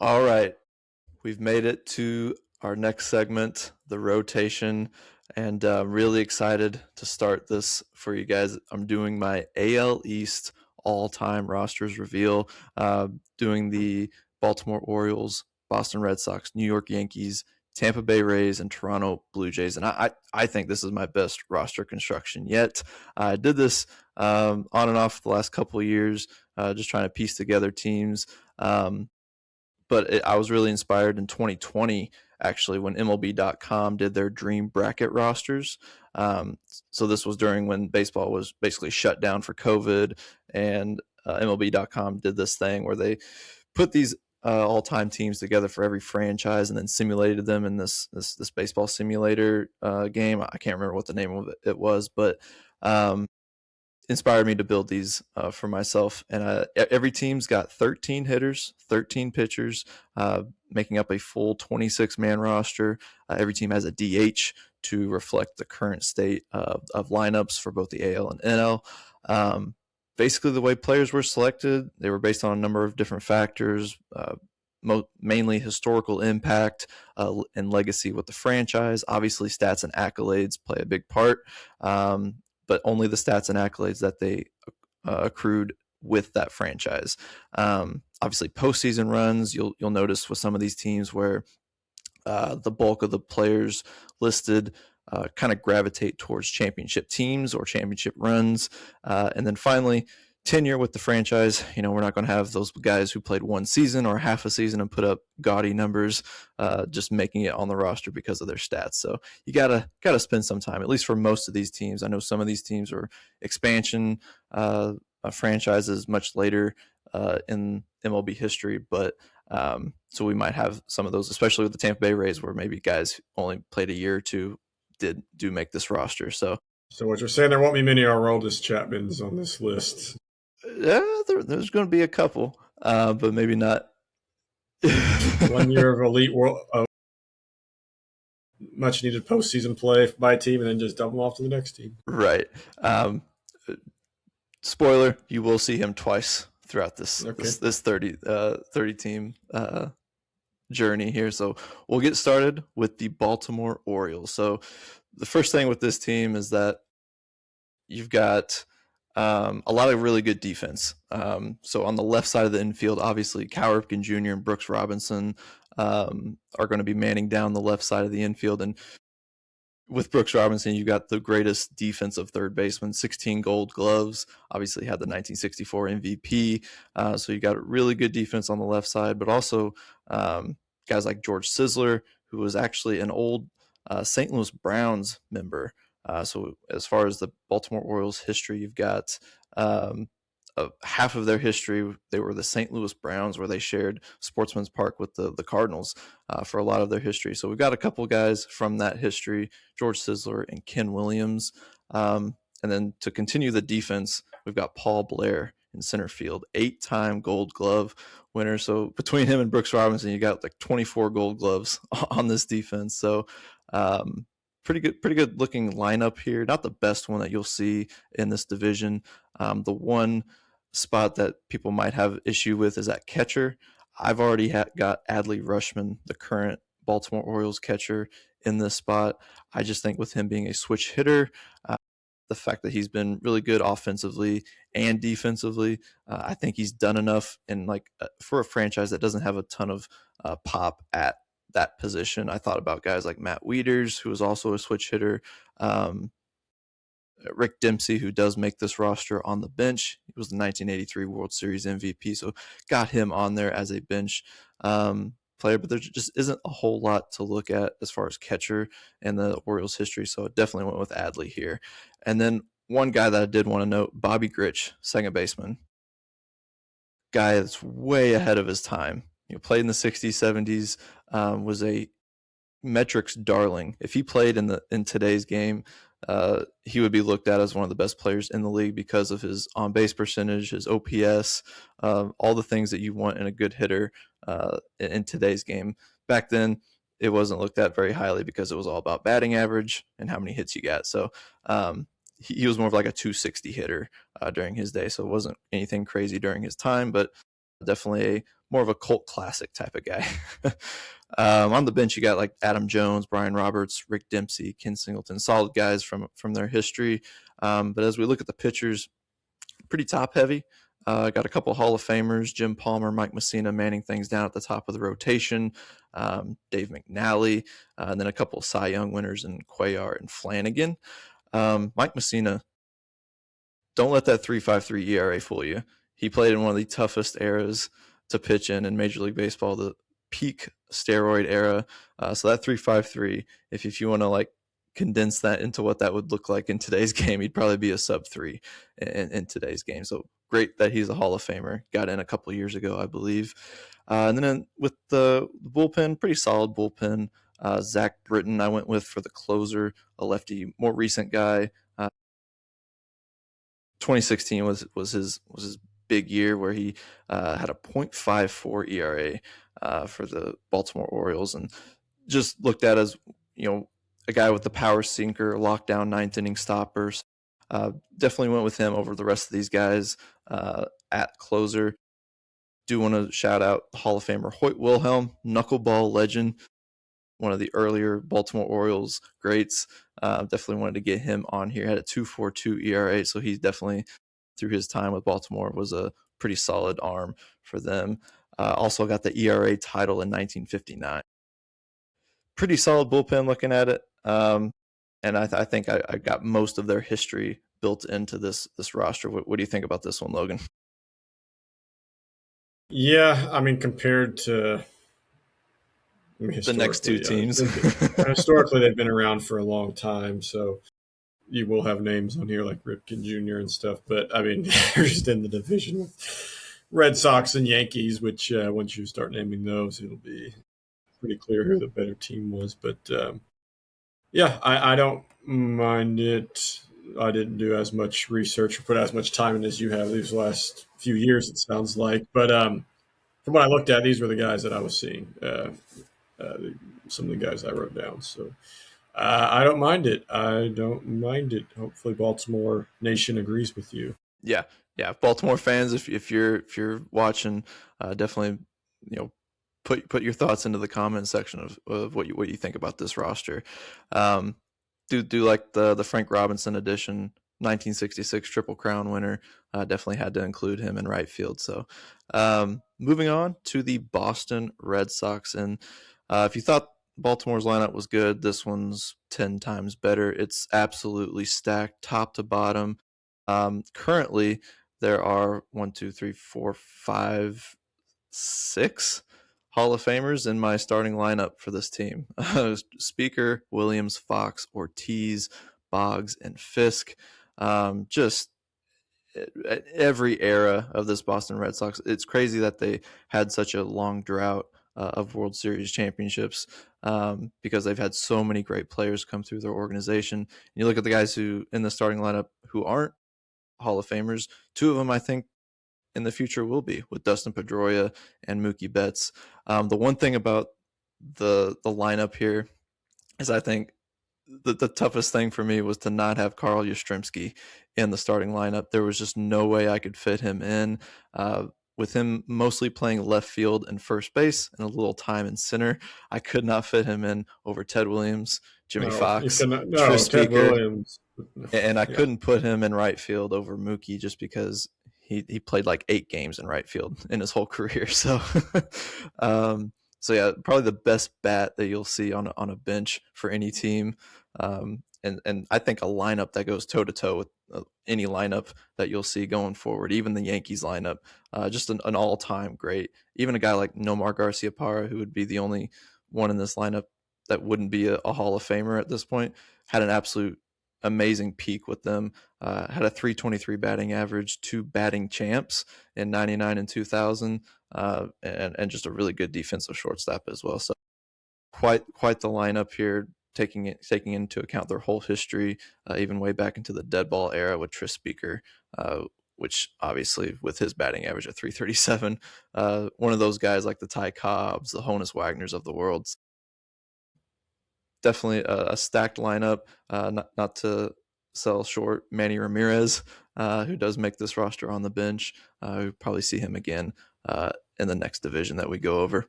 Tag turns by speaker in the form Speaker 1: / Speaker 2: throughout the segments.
Speaker 1: All right, we've made it to our next segment, the rotation, and really excited to start this for you guys. I'm doing my AL East all-time rosters reveal, doing the Baltimore Orioles, Boston Red Sox, New York Yankees, Tampa Bay Rays, and Toronto Blue Jays. And I think this is my best roster construction yet. I did this on and off the last couple of years, just trying to piece together teams. I was really inspired in 2020 actually when MLB.com did their dream bracket rosters. Um, so this was during when baseball was basically shut down for COVID, and MLB.com did this thing where they put these all-time teams together for every franchise and then simulated them in this baseball simulator game. I can't remember what the name of it was, but um, inspired me to build these for myself. And every team's got 13 hitters, 13 pitchers, making up a full 26-man roster. Every team has a DH to reflect the current state of lineups for both the AL and NL. Basically, the way players were selected, they were based on a number of different factors. Mainly historical impact and legacy with the franchise. Obviously, stats and accolades play a big part, but only the stats and accolades that they accrued with that franchise. Obviously, postseason runs, you'll notice with some of these teams where the bulk of the players listed kind of gravitate towards championship teams or championship runs. And then finally, tenure with the franchise. We're not going to have those guys who played one season or half a season and put up gaudy numbers, just making it on the roster because of their stats. So you gotta spend some time, at least for most of these teams. I know some of these teams are expansion franchises much later in MLB history, but so we might have some of those, especially with the Tampa Bay Rays, where maybe guys only played a year or two do make this roster. So
Speaker 2: what you're saying, there won't be many Aroldis Chapmans on this list.
Speaker 1: yeah, there's going to be a couple, but maybe not.
Speaker 2: 1 year of elite world, much needed postseason play by a team, and then just dump them off to the next team.
Speaker 1: Right. Spoiler: you will see him twice throughout this
Speaker 2: Okay.
Speaker 1: this 30 team journey here. So we'll get started with the Baltimore Orioles. So the first thing with this team is that you've got a lot of really good defense. So on the left side of the infield, obviously Cal Ripken Jr. and Brooks Robinson are going to be manning down the left side of the infield. And with Brooks Robinson, you got the greatest defensive third baseman, 16 gold gloves, obviously had the 1964 MVP. So you got really good defense on the left side, but also guys like George Sisler, who was actually an old St. Louis Browns member. So as far as the Baltimore Orioles history, you've got half of their history, they were the St. Louis Browns, where they shared Sportsman's Park with the Cardinals for a lot of their history. So we've got a couple guys from that history, George Sisler and Ken Williams. And then to continue the defense, we've got Paul Blair in center field, 8-time Gold Glove winner. So between him and Brooks Robinson, you got like 24 Gold Gloves on this defense. So pretty good looking lineup here. Not the best one that you'll see in this division. The one spot that people might have issue with is at catcher. I've already got Adley Rutschman, the current Baltimore Orioles catcher, in this spot. I just think with him being a switch hitter, the fact that he's been really good offensively and defensively, I think he's done enough. And for a franchise that doesn't have a ton of pop at that position, I thought about guys like Matt Wieters, who is also a switch hitter. Rick Dempsey, who does make this roster on the bench. He was the 1983 World Series MVP, so got him on there as a bench player. But there just isn't a whole lot to look at as far as catcher in the Orioles history, so I definitely went with Adley here. And then one guy that I did want to note, Bobby Grich, second baseman. Guy that's way ahead of his time. Played in the 60s, 70s, was a metrics darling. If he played in today's game, he would be looked at as one of the best players in the league because of his on-base percentage, his OPS, all the things that you want in a good hitter in today's game. Back then, it wasn't looked at very highly because it was all about batting average and how many hits you got. So he was more of like a 260 hitter during his day, so it wasn't anything crazy during his time, but definitely a more of a cult classic type of guy. On the bench, you got like Adam Jones, Brian Roberts, Rick Dempsey, Ken Singleton, solid guys from their history. But as we look at the pitchers, pretty top heavy. Got a couple Hall of Famers, Jim Palmer, Mike Messina, manning things down at the top of the rotation. Dave McNally, and then a couple Cy Young winners in Cuellar and Flanagan. Mike Messina, don't let that 3.53 ERA fool you. He played in one of the toughest eras to pitch in Major League Baseball, the peak steroid era. So that 3.53, if you want to like condense that into what that would look like in today's game, he'd probably be a sub-3 in today's game. So great that he's a Hall of Famer. Got in a couple years ago, I believe. And then with the bullpen, pretty solid bullpen. Zach Britton I went with for the closer, a lefty, more recent guy. 2016 was his big year where he had a .54 ERA for the Baltimore Orioles, and just looked at as a guy with the power sinker, lockdown ninth inning stoppers. Definitely went with him over the rest of these guys at closer. Do want to shout out Hall of Famer Hoyt Wilhelm, knuckleball legend, one of the earlier Baltimore Orioles greats. Definitely wanted to get him on here. Had a 2.42 ERA, so he's definitely, through his time with Baltimore, was a pretty solid arm for them. Also got the ERA title in 1959. Pretty solid bullpen looking at it. And I think I got most of their history built into this roster. What do you think about this one, Logan?
Speaker 2: Yeah, I mean, compared to
Speaker 1: The next two teams.
Speaker 2: Historically, they've been around for a long time, so you will have names on here like Ripken Jr. and stuff. But I mean, they're just in the division with Red Sox and Yankees, which once you start naming those, it'll be pretty clear who the better team was. But yeah, I don't mind it. I didn't do as much research or put as much time in as you have these last few years, it sounds like. But from what I looked at, these were the guys that I was seeing. Uh, some of the guys I wrote down. So I don't mind it. I don't mind it. Hopefully, Baltimore Nation agrees with you.
Speaker 1: Yeah, Baltimore fans, if you're watching, definitely put your thoughts into the comment section of what you think about this roster. Do like the Frank Robinson edition, 1966 Triple Crown winner. Definitely had to include him in right field. So moving on to the Boston Red Sox, and if you thought Baltimore's lineup was good, this one's 10 times better. It's absolutely stacked top to bottom. Currently, there are 1, 2, 3, 4, 5, 6 Hall of Famers in my starting lineup for this team. Speaker, Williams, Fox, Ortiz, Boggs, and Fisk. Just every era of this Boston Red Sox. It's crazy that they had such a long drought of World Series championships because they've had so many great players come through their organization. And you look at the guys who in the starting lineup who aren't Hall of Famers. Two of them, I think, in the future will be, with Dustin Pedroia and Mookie Betts. The one thing about the lineup here is I think the toughest thing for me was to not have Carl Yastrzemski in the starting lineup. There was just no way I could fit him in. With him mostly playing left field and first base and a little time in center, I could not fit him in over Ted Williams, Jimmy
Speaker 2: No, you
Speaker 1: Fox,
Speaker 2: cannot.
Speaker 1: Tris
Speaker 2: No, Ted
Speaker 1: Speaker,
Speaker 2: Williams.
Speaker 1: and I
Speaker 2: Yeah.
Speaker 1: couldn't put him in right field over Mookie just because he played like 8 games in right field in his whole career. So, so yeah, probably the best bat that you'll see on a bench for any team. And I think a lineup that goes toe to toe with any lineup that you'll see going forward, even the Yankees lineup, just an all time great. Even a guy like Nomar Garciaparra, who would be the only one in this lineup that wouldn't be a Hall of Famer at this point, had an absolute amazing peak with them. Had a 323 batting average, 2 batting champs in 99 and 2000, and just a really good defensive shortstop as well. So quite the lineup here, taking into account their whole history, even way back into the dead ball era with Tris Speaker, which obviously with his batting average at 337, one of those guys like the Ty Cobbs, the Honus Wagners of the world. Definitely a stacked lineup. Not to sell short Manny Ramirez, who does make this roster on the bench. We probably see him again in the next division that we go over.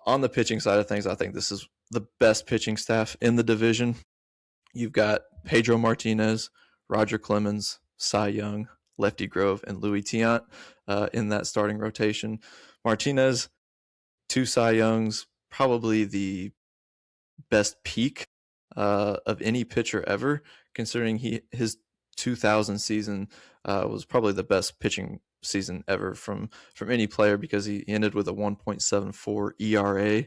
Speaker 1: On the pitching side of things, I think this is the best pitching staff in the division. You've got Pedro Martinez, Roger Clemens, Cy Young, Lefty Grove, and Louis Tiant in that starting rotation. Martinez, 2 Cy Youngs, probably the best peak of any pitcher ever, considering his 2000 season was probably the best pitching season ever from any player, because he ended with a 1.74 ERA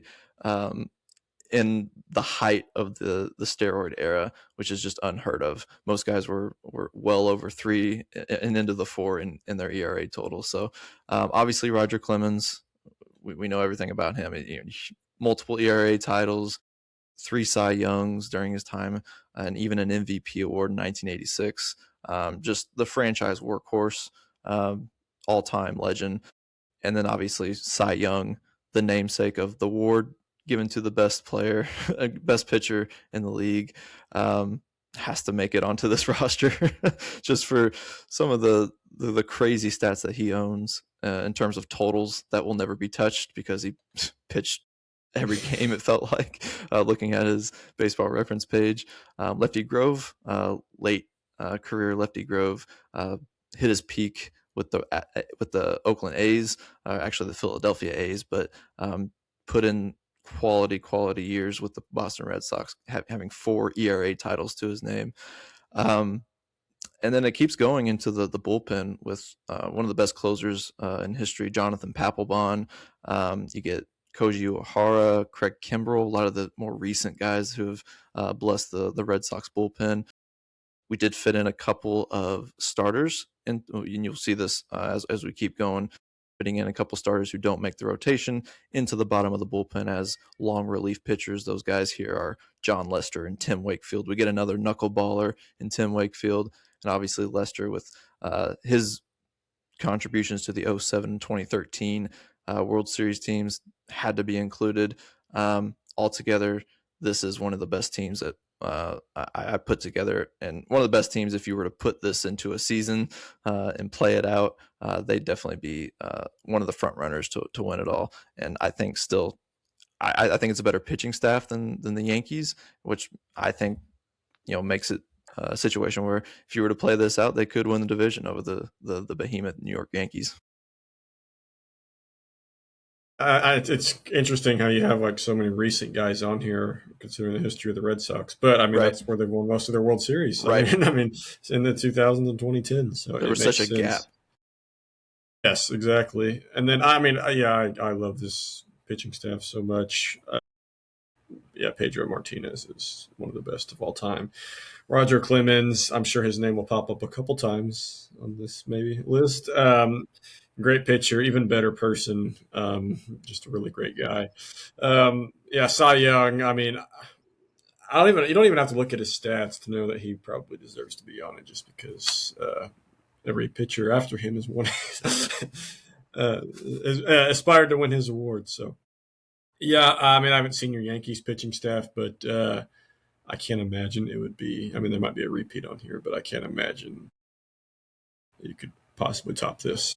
Speaker 1: in the height of the steroid era, which is just unheard of. Most guys were well over 3 and into the 4 in their ERA total. So obviously Roger Clemens, we know everything about him. Multiple ERA titles, 3 Cy Youngs during his time, and even an MVP award in 1986. Just the franchise workhorse, all-time legend. And then obviously Cy Young, the namesake of the award given to the best player, best pitcher in the league, has to make it onto this roster just for some of the crazy stats that he owns in terms of totals that will never be touched, because he pitched every game, it felt like, looking at his baseball reference page. Lefty Grove, late career Lefty Grove, hit his peak with the Oakland A's, actually the Philadelphia A's, but put in quality years with the Boston Red Sox, having 4 ERA titles to his name. And then it keeps going into the bullpen with one of the best closers in history, Jonathan Papelbon. You get Koji Uehara, Craig Kimbrell, a lot of the more recent guys who have blessed the Red Sox bullpen. We did fit in a couple of starters, and you'll see this as we keep going, fitting in a couple starters who don't make the rotation into the bottom of the bullpen as long relief pitchers. Those guys here are John Lester and Tim Wakefield. We get another knuckleballer in Tim Wakefield, and obviously Lester with his contributions to the 07 2013 World Series teams had to be included. Altogether, this is one of the best teams that I put together, and one of the best teams if you were to put this into a season and play it out. They'd definitely be one of the front runners to win it all. And I think still, I think it's a better pitching staff than the Yankees, which I think makes it a situation where if you were to play this out, they could win the division over the behemoth New York Yankees.
Speaker 2: It's interesting how you have like so many recent guys on here, considering the history of the Red Sox. But I mean,
Speaker 1: Right.
Speaker 2: that's where they've won most of their World Series.
Speaker 1: Right.
Speaker 2: I mean, it's in the 2000s and 2010s. So
Speaker 1: there was such a gap.
Speaker 2: Yes, exactly. And then I mean, I love this pitching staff so much. Pedro Martinez is one of the best of all time. Roger Clemens, I'm sure his name will pop up a couple times on this maybe list. Great pitcher, even better person, just a really great guy. Cy Young. I mean, you don't even have to look at his stats to know that he probably deserves to be on it, just because every pitcher after him is one aspired to win his award. So, I mean, I haven't seen your Yankees pitching staff, but I can't imagine it would be. I mean, there might be a repeat on here, but I can't imagine you could possibly top this.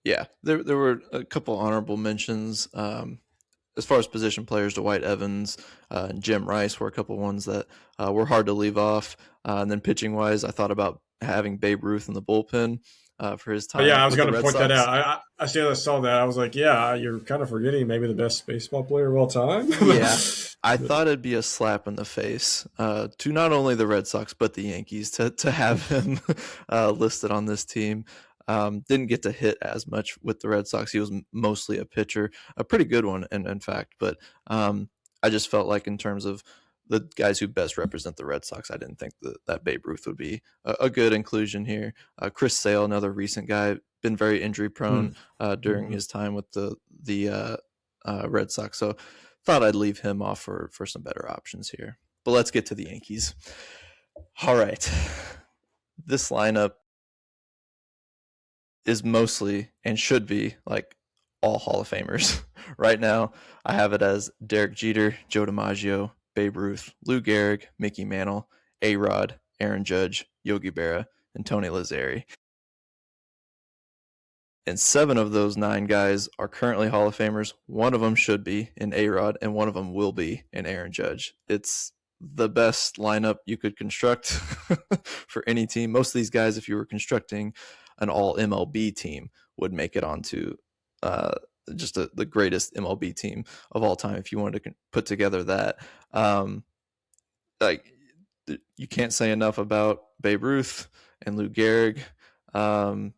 Speaker 1: Yeah, there were a couple honorable mentions. As far as position players, Dwight Evans and Jim Rice were a couple ones that were hard to leave off. And then pitching wise, I thought about having Babe Ruth in the bullpen for his time.
Speaker 2: I was going to point that out. I saw that. I was like, you're kind of forgetting maybe the best baseball player of all time.
Speaker 1: Yeah, I thought it'd be a slap in the face to not only the Red Sox but the Yankees to have him listed on this team. Didn't get to hit as much with the Red Sox. He was mostly a pitcher, a pretty good one, in fact. But I just felt like in terms of the guys who best represent the Red Sox, I didn't think that Babe Ruth would be a good inclusion here. Chris Sale, another recent guy, been very injury prone during his time with the Red Sox. So thought I'd leave him off for some better options here. But let's get to the Yankees. All right. This lineup is mostly and should be like all Hall of Famers. Right now, I have it as Derek Jeter, Joe DiMaggio, Babe Ruth, Lou Gehrig, Mickey Mantle, A-Rod, Aaron Judge, Yogi Berra, and Tony Lazzeri. And 7 of those 9 guys are currently Hall of Famers. One of them should be in A-Rod, and one of them will be in Aaron Judge. It's the best lineup you could construct for any team. Most of these guys, if you were constructing an all MLB team, would make it onto uh, just the greatest MLB team of all time if you wanted to put together that. Um, like you can't say enough about Babe Ruth and Lou Gehrig,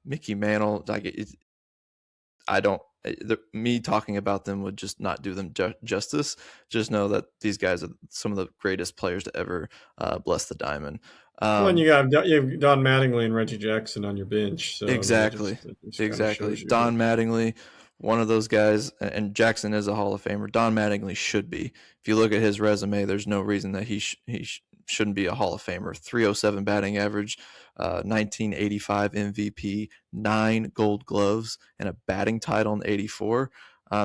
Speaker 1: Mickey Mantle. I don't. Me talking about them would just not do them justice. Just know that these guys are some of the greatest players to ever bless the diamond.
Speaker 2: Well, and
Speaker 1: Um,
Speaker 2: you have Don Mattingly and Reggie Jackson on your bench, so I mean
Speaker 1: exactly,
Speaker 2: that just kind of
Speaker 1: exactly.
Speaker 2: shows you.
Speaker 1: Don Mattingly, one of those guys, and Jackson is a Hall of Famer. Don Mattingly should be. If you look at his resume, there's no reason that shouldn't be a Hall of Famer. 307 batting average, 1985 MVP, 9 Gold Gloves, and a batting title in '84.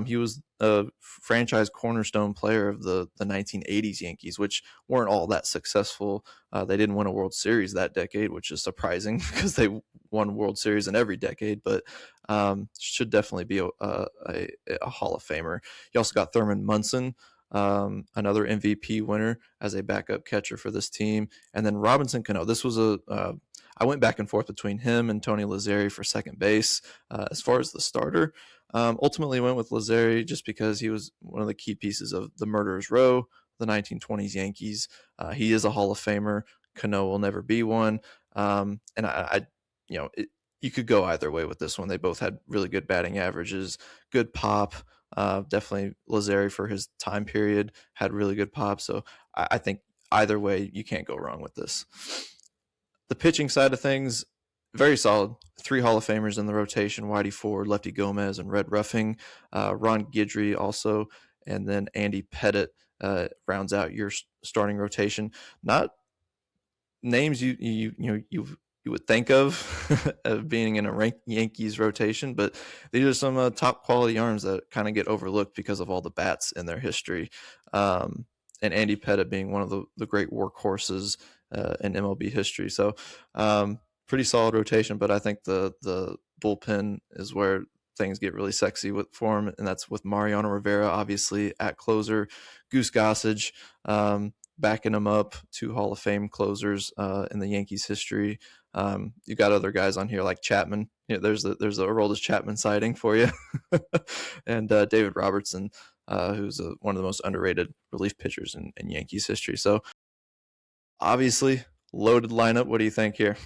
Speaker 1: He was a franchise cornerstone player of the 1980s Yankees, which weren't all that successful. They didn't win a World Series that decade, which is surprising because they won World Series in every decade, but should definitely be a Hall of Famer. You also got Thurman Munson, another MVP winner as a backup catcher for this team, and then Robinson Cano. This was I went back and forth between him and Tony Lazzeri for second base. As far as the starter, ultimately went with Lazzeri just because he was one of the key pieces of the Murderers Row, the 1920s Yankees. He is a Hall of Famer. Cano will never be one. And you know, you could go either way with this one. They both had really good batting averages, good pop. Definitely Lazzeri for his time period had really good pop. So I think either way, you can't go wrong with this. The pitching side of things, very solid. 3 Hall of Famers in the rotation: Whitey Ford, Lefty Gomez, and Red Ruffing. Ron Guidry also, and then Andy Pettit rounds out your starting rotation. Not names you would think of of being in a Yankees rotation, but these are some top quality arms that kind of get overlooked because of all the bats in their history. Um, and Andy Pettit being one of the great workhorses in MLB history. So pretty solid rotation, but I think the bullpen is where things get really sexy for him, and that's with Mariano Rivera, obviously at closer, Goose Gossage, backing him up, 2 Hall of Fame closers in the Yankees history. You got other guys on here like Chapman. You know, there's a Aroldis Chapman sighting for you, and David Robertson, who's one of the most underrated relief pitchers in Yankees history. So obviously loaded lineup. What do you think here?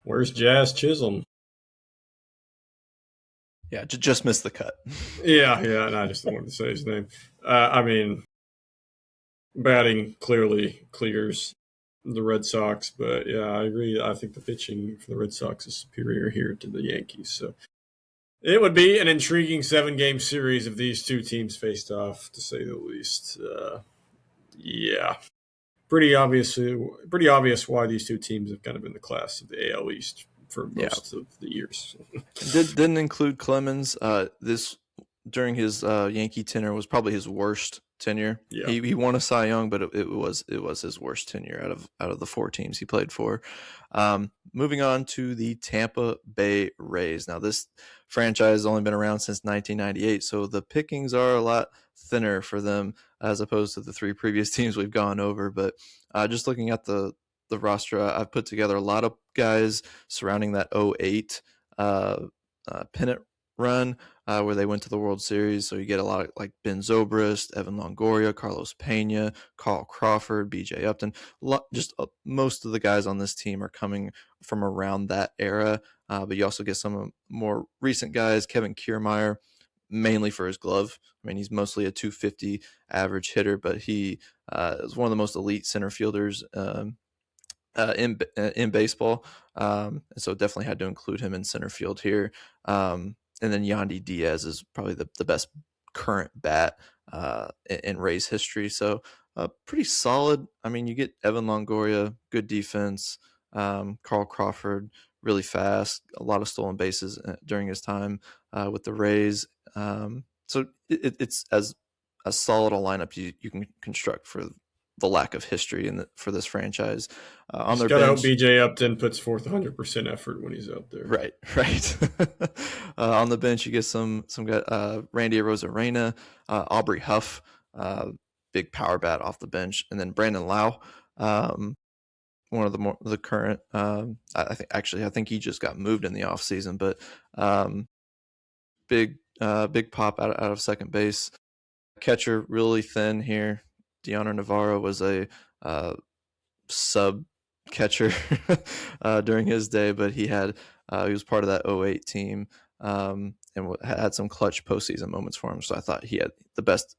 Speaker 2: Where's Jazz Chisholm?
Speaker 1: Yeah, just missed the cut.
Speaker 2: Yeah, and I just wanted to say his name. I mean, batting clearly clears the Red Sox, but yeah, I agree. I think the pitching for the Red Sox is superior here to the Yankees. So it would be an intriguing 7-game series if these two teams faced off, to say the least. Yeah, pretty obvious why these two teams have kind of been the class of the AL East for
Speaker 1: Yeah,
Speaker 2: most of the years.
Speaker 1: didn't include Clemens. This during his Yankee tenure was probably his worst tenure.
Speaker 2: Yeah.
Speaker 1: He won a Cy Young, but it was his worst tenure out of the 4 teams he played for. Moving on to the Tampa Bay Rays. Now this franchise has only been around since 1998, so the pickings are a lot thinner for them as opposed to the 3 previous teams we've gone over. But just looking at the roster, I've put together a lot of guys surrounding that '08 pennant run where they went to the World Series. So you get a lot of like Ben Zobrist, Evan Longoria, Carlos Pena, Carl Crawford, BJ Upton. Most of the guys on this team are coming from around that era. But you also get some more recent guys, Kevin Kiermaier, mainly for his glove. I mean, he's mostly a 250 average hitter, but he is one of the most elite center fielders in baseball. And so definitely had to include him in center field here. And then Yandy Diaz is probably the best current bat in Rays history. So pretty solid. I mean, you get Evan Longoria, good defense. Carl Crawford, really fast. A lot of stolen bases during his time with the Rays. So it's as solid a lineup you can construct the lack of history for this franchise. On
Speaker 2: Just
Speaker 1: their
Speaker 2: gotta hope
Speaker 1: bench,
Speaker 2: BJ Upton puts forth 100% effort when he's out there.
Speaker 1: right, right. On the bench, you get some guy, Randy Arozarena, Aubrey Huff, big power bat off the bench, and then Brandon Lau, one of the current. I think he just got moved in the offseason, but big pop out of second base. Catcher really thin here. Deoner Navarro was a sub catcher during his day, but he was part of that '08 team, and had some clutch postseason moments for him. So I thought he had the best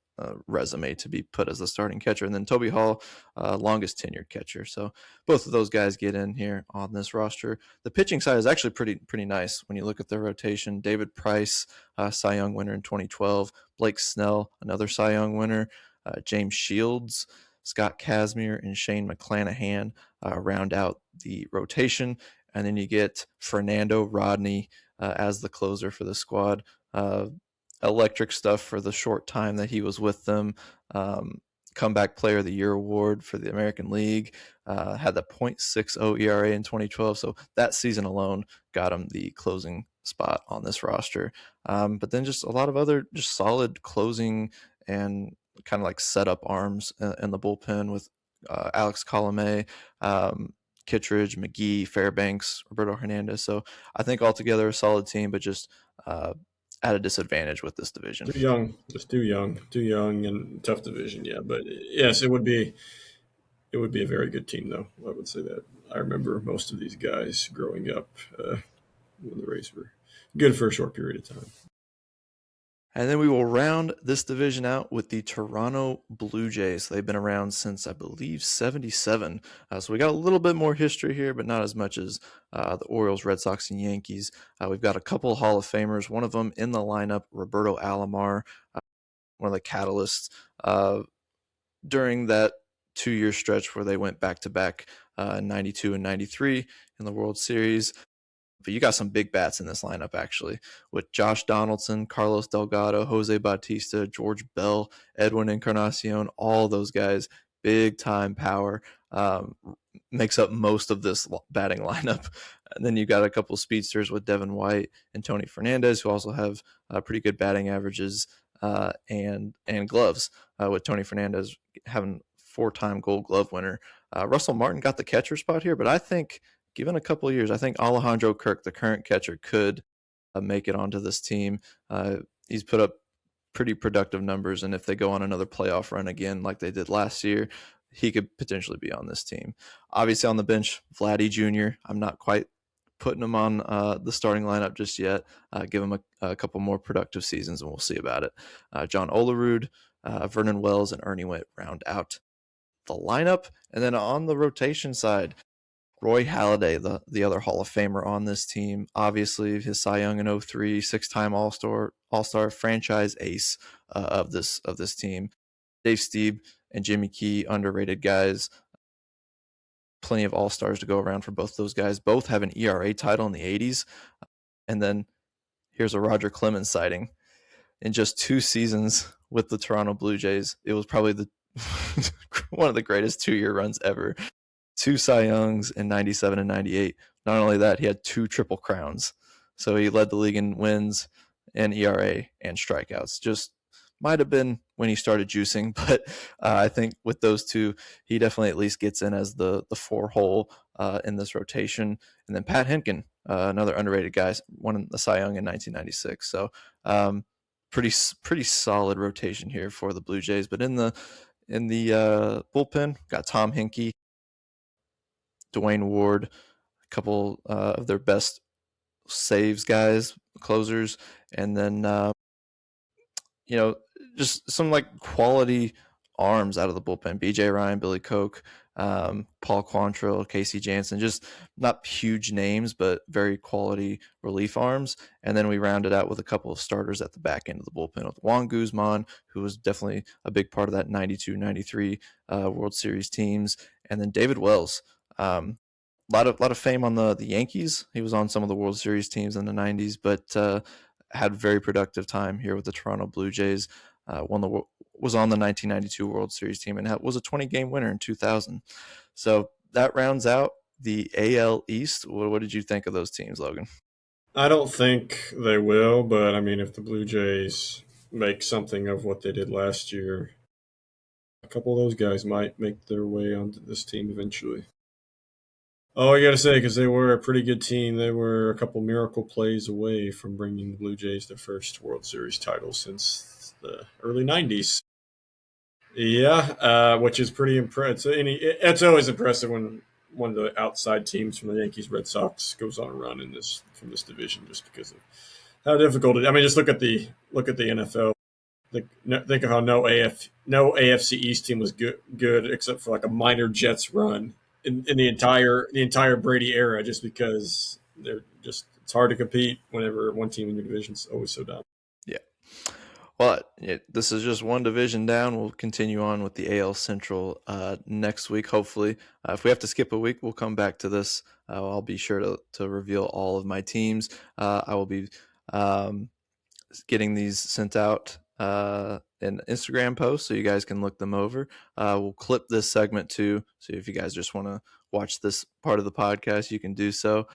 Speaker 1: resume to be put as the starting catcher. And then Toby Hall, longest tenured catcher. So both of those guys get in here on this roster. The pitching side is actually pretty nice when you look at their rotation. David Price, Cy Young winner in 2012. Blake Snell, another Cy Young winner. James Shields, Scott Kazmir, and Shane McClanahan round out the rotation. And then you get Fernando Rodney as the closer for the squad. Electric stuff for the short time that he was with them. Comeback Player of the Year award for the American League. Had the .60 ERA in 2012. So that season alone got him the closing spot on this roster. But then just a lot of other just solid closing and kind of like setup arms in the bullpen with Alex Colomé, Kittredge, McGee, Fairbanks, Roberto Hernandez. So I think altogether a solid team, but just at a disadvantage with this division.
Speaker 2: Too young, just too young, and tough division. Yeah, but yes, it would be a very good team, though. I would say that. I remember most of these guys growing up when the Rays were good for a short period of time.
Speaker 1: And then we will round this division out with the Toronto Blue Jays. They've been around since, I believe, 77. So we got a little bit more history here, but not as much as the Orioles, Red Sox, and Yankees. We've got a couple Hall of Famers. One of them in the lineup, Roberto Alomar, one of the catalysts during that 2-year stretch where they went back-to-back 92 and 93 in the World Series. But you got some big bats in this lineup, actually, with Josh Donaldson, Carlos Delgado, Jose Bautista, George Bell, Edwin Encarnacion, all those guys, big-time power, makes up most of this batting lineup. And then you got a couple speedsters with Devin White and Tony Fernandez, who also have pretty good batting averages and gloves, with Tony Fernandez having 4-time Gold Glove winner. Russell Martin got the catcher spot here, but I think – given a couple of years, I think Alejandro Kirk, the current catcher, could make it onto this team. He's put up pretty productive numbers, and if they go on another playoff run again like they did last year, he could potentially be on this team. Obviously on the bench, Vladdy Jr., I'm not quite putting him on the starting lineup just yet. Give him a couple more productive seasons, and we'll see about it. John Olerud, Vernon Wells, and Ernie Witt round out the lineup. And then on the rotation side, Roy Halladay, the other Hall of Famer on this team, obviously his Cy Young in 03, 6-time All-Star franchise ace of this team. Dave Stieb and Jimmy Key, underrated guys. Plenty of All-Stars to go around for both those guys. Both have an ERA title in the 80s. And then here's a Roger Clemens sighting. In just 2 seasons with the Toronto Blue Jays, it was probably one of the greatest 2-year runs ever. 2 Cy Youngs in 97 and 98. Not only that, he had 2 Triple Crowns. So he led the league in wins and ERA and strikeouts. Just might have been when he started juicing, but I think with those 2, he definitely at least gets in as the 4-hole in this rotation. And then Pat Henkin, another underrated guy, won the Cy Young in 1996. So pretty solid rotation here for the Blue Jays. But in the bullpen, got Tom Hinkie, Dwayne Ward, a couple of their best saves guys, closers, and then just some like quality arms out of the bullpen. BJ Ryan, Billy Koch, Paul Quantrill, Casey Jansen, just not huge names, but very quality relief arms. And then we rounded out with a couple of starters at the back end of the bullpen with Juan Guzman, who was definitely a big part of that 92-93 World Series teams, and then David Wells. A lot of fame on the Yankees. He was on some of the World Series teams in the 90s, but had very productive time here with the Toronto Blue Jays. was on the 1992 World Series team and was a 20-game winner in 2000. So that rounds out the AL East. What did you think of those teams, Logan?
Speaker 2: I don't think they will, but I mean, if the Blue Jays make something of what they did last year, a couple of those guys might make their way onto this team eventually. Oh, I got to say, because they were a pretty good team, they were a couple miracle plays away from bringing the Blue Jays their first World Series title since the early 90s. Yeah, which is pretty impressive. It's always impressive when one of the outside teams from the Yankees-Red Sox goes on a run in this from this division, just because of how difficult it. I mean, just look at the NFL. Think of how no AFC East team was good except for like a minor Jets run in the entire Brady era, just because it's hard to compete whenever one team in your division is always so down.
Speaker 1: Yeah. Well, this is just one division down. We'll continue on with the AL Central next week, hopefully. If we have to skip a week, we'll come back to this. I'll be sure to reveal all of my teams. I will be getting these sent out in Instagram posts so you guys can look them over. We'll clip this segment too, so if you guys just want to watch this part of the podcast, you can do so.